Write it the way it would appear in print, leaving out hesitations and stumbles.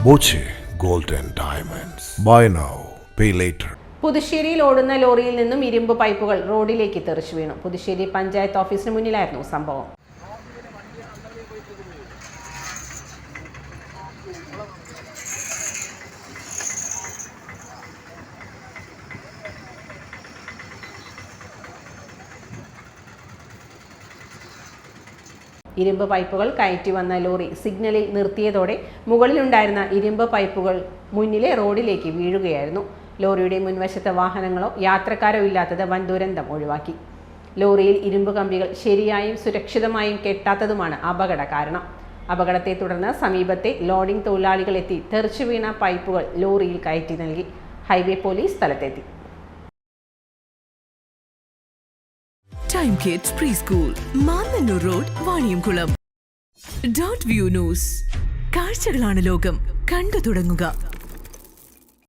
Boche gold and diamonds. Buy now, pay later. പുതുശ്ശേരിയിൽ ഓടുന്ന ലോറിയിൽ നിന്നും ഇരുമ്പ് പൈപ്പുകൾ റോഡിലേക്ക് തെറിച്ചു വീണു. പുതുശ്ശേരി പഞ്ചായത്ത് ഓഫീസിന് മുന്നിലായിരുന്നു സംഭവം. ഇരുമ്പ് പൈപ്പുകൾ കയറ്റി വന്ന ലോറി സിഗ്നലിൽ നിർത്തിയതോടെ മുകളിലുണ്ടായിരുന്ന ഇരുമ്പ് പൈപ്പുകൾ മുന്നിലെ റോഡിലേക്ക് വീഴുകയായിരുന്നു. ലോറിയുടെ മുൻവശത്തെ വാഹനങ്ങളോ യാത്രക്കാരോ ഇല്ലാത്തത് വൻ ദുരന്തം ഒഴിവാക്കി. ലോറിയിൽ ഇരുമ്പ് കമ്പികൾ ശരിയായും സുരക്ഷിതമായും കെട്ടാത്തതുമാണ് അപകട കാരണം. അപകടത്തെ തുടർന്ന് സമീപത്തെ ലോഡിംഗ് തൊഴിലാളികൾ എത്തി തെറിച്ചു വീണ പൈപ്പുകൾ ലോറിയിൽ കയറ്റി നൽകി. ഹൈവേ പോലീസ് സ്ഥലത്തെത്തി. Time Kids Preschool, Mannannur road, Vaniyamkulam. .view news. കാഴ്ചകളാണ് ലോകം, കണ്ടു തുടങ്ങുക.